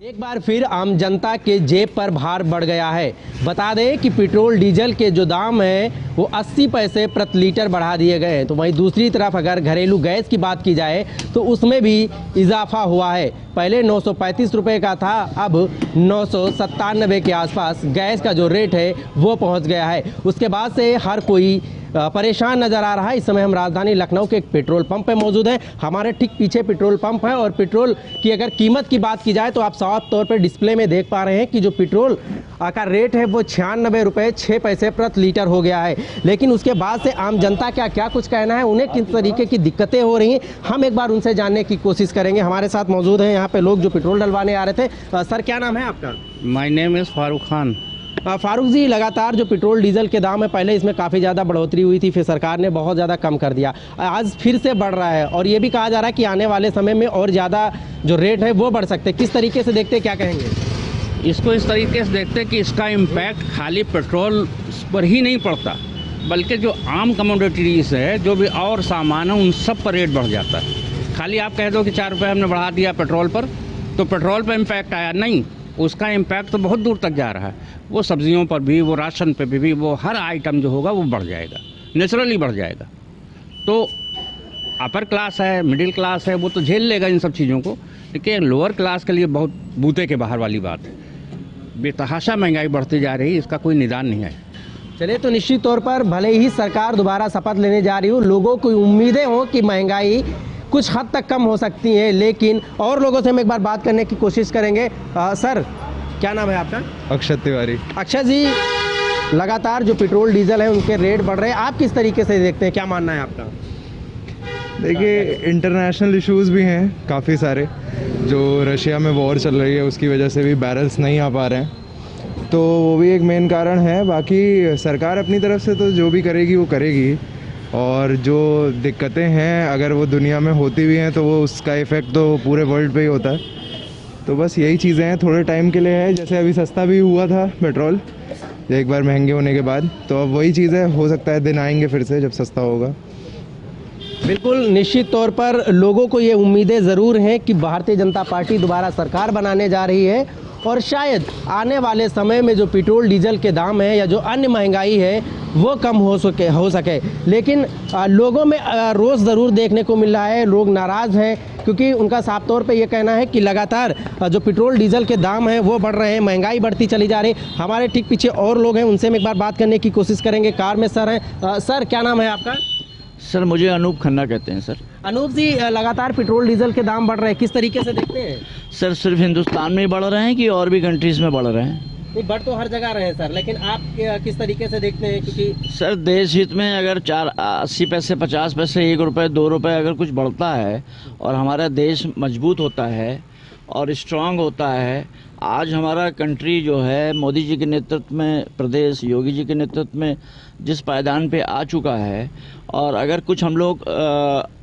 एक बार फिर आम जनता के जेब पर भार बढ़ गया है। बता दें कि पेट्रोल डीजल के जो दाम है वो 80 पैसे प्रति लीटर बढ़ा दिए गए हैं। तो वहीं दूसरी तरफ अगर घरेलू गैस की बात की जाए तो उसमें भी इजाफा हुआ है। पहले 935 रुपये का था, अब 997 के आसपास गैस का जो रेट है वो पहुंच गया है। उसके बाद से हर कोई परेशान नज़र आ रहा है। इस समय हम राजधानी लखनऊ के एक पेट्रोल पंप पे मौजूद हैं। हमारे ठीक पीछे पेट्रोल पंप है और पेट्रोल की अगर कीमत की बात की जाए तो आप साफ तौर पर डिस्प्ले में देख पा रहे हैं कि जो पेट्रोल का रेट है वो 96 रुपये 6 पैसे प्रति लीटर हो गया है। लेकिन उसके बाद से आम जनता का क्या कुछ कहना है, उन्हें किस तरीके की दिक्कतें हो रही हैं, हम एक बार उनसे जानने की कोशिश करेंगे। हमारे साथ मौजूद हैं यहाँ पे लोग जो पेट्रोल डलवाने आ रहे थे। सर, क्या नाम है आपका? My name is Farooq Khan. Farooq ji, लगातार जो पेट्रोल डीजल के दाम है, पहले इसमें काफ़ी ज़्यादा बढ़ोतरी हुई थी, फिर सरकार ने बहुत ज़्यादा कम कर दिया, आज फिर से बढ़ रहा है और ये भी कहा जा रहा है कि आने वाले समय में और ज़्यादा जो रेट है वो बढ़ सकते हैं। किस तरीके से देखते हैं, क्या कहेंगे? इसको इस तरीके से देखते हैं कि इसका इम्पैक्ट खाली पेट्रोल पर ही नहीं पड़ता, बल्कि जो आम कमोडिटीज़ है, जो भी और सामान है, उन सब पर रेट बढ़ जाता है। खाली आप कह दो कि 4 रुपये हमने बढ़ा दिया पेट्रोल पर, तो पेट्रोल पर इम्पैक्ट आया नहीं, उसका इम्पैक्ट तो बहुत दूर तक जा रहा है। वो सब्जियों पर भी, वो राशन पे भी, वो हर आइटम जो होगा वो बढ़ जाएगा, नेचुरली बढ़ जाएगा। तो अपर क्लास है, मिडिल क्लास है, वो तो झेल लेगा इन सब चीज़ों को, लेकिन लोअर क्लास के लिए बहुत बूते के बाहर वाली बात है। बेतहाशा महंगाई बढ़ती जा रही है, इसका कोई निदान नहीं है। चलिए, तो निश्चित तौर पर भले ही सरकार दोबारा शपथ लेने जा रही हो, लोगों को उम्मीदें हों कि महंगाई कुछ हद तक कम हो सकती है, लेकिन और लोगों से हम एक बार बात करने की कोशिश करेंगे। सर, क्या नाम है आपका? अक्षत तिवारी। अक्षय जी, लगातार जो पेट्रोल डीजल है उनके रेट बढ़ रहे हैं, आप किस तरीके से देखते हैं, क्या मानना है आपका? देखिए, इंटरनेशनल इश्यूज भी हैं काफ़ी सारे। जो रशिया में वॉर चल रही है उसकी वजह से भी बैरल्स नहीं आ पा रहे हैं, तो वो भी एक मेन कारण है। बाकी सरकार अपनी तरफ से तो जो भी करेगी वो करेगी, और जो दिक्कतें हैं अगर वो दुनिया में होती भी हैं तो वो उसका इफ़ेक्ट तो पूरे वर्ल्ड पे ही होता है। तो बस यही चीज़ें हैं, थोड़े टाइम के लिए है। जैसे अभी सस्ता भी हुआ था पेट्रोल एक बार महंगे होने के बाद, तो अब वही चीज़ है, हो सकता है दिन आएंगे फिर से जब सस्ता होगा। बिल्कुल, निश्चित तौर पर लोगों को ये उम्मीदें ज़रूर हैं कि भारतीय जनता पार्टी दोबारा सरकार बनाने जा रही है और शायद आने वाले समय में जो पेट्रोल डीजल के दाम है या जो अन्य महंगाई है वो कम हो सके। लेकिन लोगों में रोष ज़रूर देखने को मिल रहा है। लोग नाराज़ हैं क्योंकि उनका साफ तौर पे ये कहना है कि लगातार जो पेट्रोल डीजल के दाम हैं वो बढ़ रहे हैं, महंगाई बढ़ती चली जा रही है। हमारे ठीक पीछे और लोग हैं, उनसे हम एक बार बात करने की कोशिश करेंगे। कार में सर हैं। सर, क्या नाम है आपका? सर, मुझे अनूप खन्ना कहते हैं सर। अनूप जी, लगातार पेट्रोल डीजल के दाम बढ़ रहे हैं, किस तरीके से देखते हैं? सर, सिर्फ हिंदुस्तान में ही बढ़ रहे हैं कि और भी कंट्रीज़ में बढ़ रहे हैं? नहीं, बढ़ तो हर जगह रहे हैं सर, लेकिन आप किस तरीके से देखते हैं? क्योंकि सर, देश हित में अगर 80 पैसे 50 पैसे 1 रुपये 2 रुपये अगर कुछ बढ़ता है और हमारा देश मजबूत होता है और स्ट्रांग होता है, आज हमारा कंट्री जो है मोदी जी के नेतृत्व में, प्रदेश योगी जी के नेतृत्व में जिस पायदान पे आ चुका है, और अगर कुछ हम लोग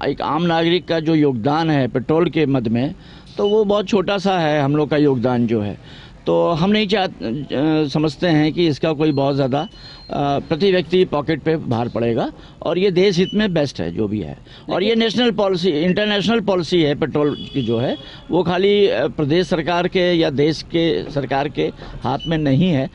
एक आम नागरिक का जो योगदान है पेट्रोल के मद में, तो वो बहुत छोटा सा है हम लोग का योगदान जो है। तो हम नहीं समझते हैं कि इसका कोई बहुत ज़्यादा प्रति व्यक्ति पॉकेट पे भार पड़ेगा, और ये देश हित में बेस्ट है जो भी है। और ये नेशनल पॉलिसी, इंटरनेशनल पॉलिसी है पेट्रोल की जो है, वो खाली प्रदेश सरकार के या देश के सरकार के हाथ में नहीं है।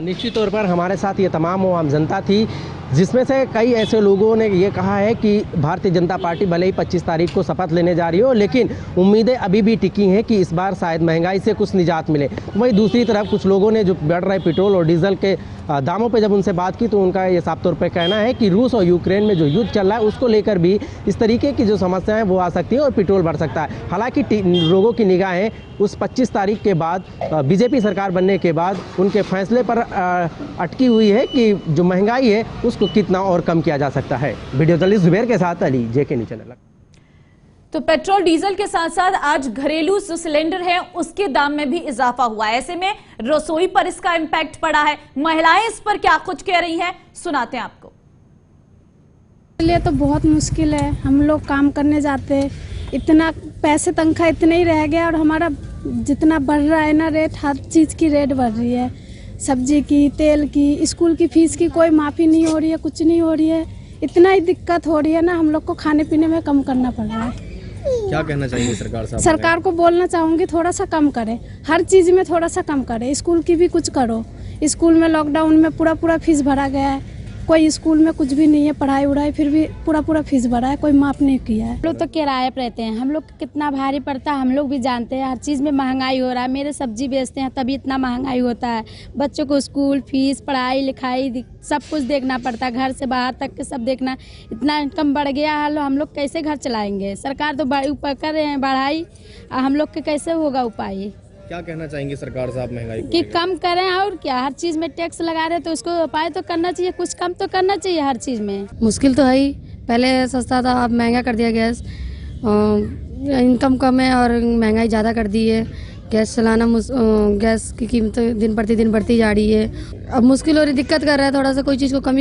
निश्चित तौर पर हमारे साथ ये तमाम वो आम जनता थी जिसमें से कई ऐसे लोगों ने ये कहा है कि भारतीय जनता पार्टी भले ही 25 तारीख को शपथ लेने जा रही हो, लेकिन उम्मीदें अभी भी टिकी हैं कि इस बार शायद महंगाई से कुछ निजात मिले। वहीं दूसरी तरफ कुछ लोगों ने जो बढ़ रहे पेट्रोल और डीजल के दामों पे जब उनसे बात की तो उनका ये साफ तौर पे कहना है कि रूस और यूक्रेन में जो युद्ध चल रहा है उसको लेकर भी इस तरीके की जो समस्याएं वो आ सकती है और पेट्रोल बढ़ सकता है। हालांकि लोगों की निगाहें उस 25 तारीख के बाद बीजेपी सरकार बनने के बाद उनके फैसले पर अटकी हुई है कि जो महंगाई है उसको कितना और कम किया जा सकता है। वीडियो जर्नलिस्ट जुबैर के साथ अली, JK न्यूज़ चैनल। तो पेट्रोल डीजल के साथ साथ आज घरेलू जो सिलेंडर है उसके दाम में भी इजाफा हुआ है। ऐसे में रसोई पर इसका इम्पैक्ट पड़ा है। महिलाएं इस पर क्या कुछ कह रही हैं, सुनाते हैं आपको। लिए तो बहुत मुश्किल है, हम लोग काम करने जाते हैं, इतना पैसे तनख्वाह इतने ही रह गया और हमारा जितना बढ़ रहा है ना रेट, हर चीज़ की रेट बढ़ रही है, सब्जी की, तेल की, स्कूल की फीस की कोई माफ़ी नहीं हो रही है, कुछ नहीं हो रही है। इतना ही दिक्कत हो रही है ना, हम लोग को खाने पीने में कम करना पड़ रहा है। क्या कहना चाहेंगे सरकार साहब? सरकार को बोलना चाहूँगी थोड़ा सा कम करें, हर चीज़ में थोड़ा सा कम करें। स्कूल की भी कुछ करो। स्कूल में लॉकडाउन में पूरा फीस भरा गया है, कोई स्कूल में कुछ भी नहीं है पढ़ाई उढ़ाई, फिर भी पूरा फीस भरा है, कोई माफ नहीं किया है। हम लोग तो किराए पर रहते हैं, हम लोग कितना भारी पड़ता है हम लोग भी जानते हैं। हर चीज़ में महंगाई हो रहा है, मेरे सब्जी बेचते हैं तभी इतना महंगाई होता है। बच्चों को स्कूल फीस पढ़ाई लिखाई सब कुछ देखना पड़ता है, घर से बाहर तक के सब देखना। इतना इनकम बढ़ गया है, हम लोग कैसे घर चलाएंगे? सरकार तो ऊपर कर रहे हैं बढ़ाई, हम लोग के कैसे होगा उपाय? क्या कहना चाहेंगे सरकार साहब महंगाई को कि लेकर? कम करें, और क्या, हर चीज़ में टैक्स लगा रहे हैं तो उसको उपाय तो करना चाहिए, कुछ कम तो करना चाहिए हर चीज़ में। मुश्किल तो है ही, पहले सस्ता था अब महंगा कर दिया गैस। इनकम कम है और महंगाई ज़्यादा कर दी है। गैस चलाना गैस की कीमत दिन प्रतिदिन बढ़ती जा रही है। अब मुश्किल हो रही, दिक्कत कर रहा है थोड़ा सा, कोई चीज़ को कमी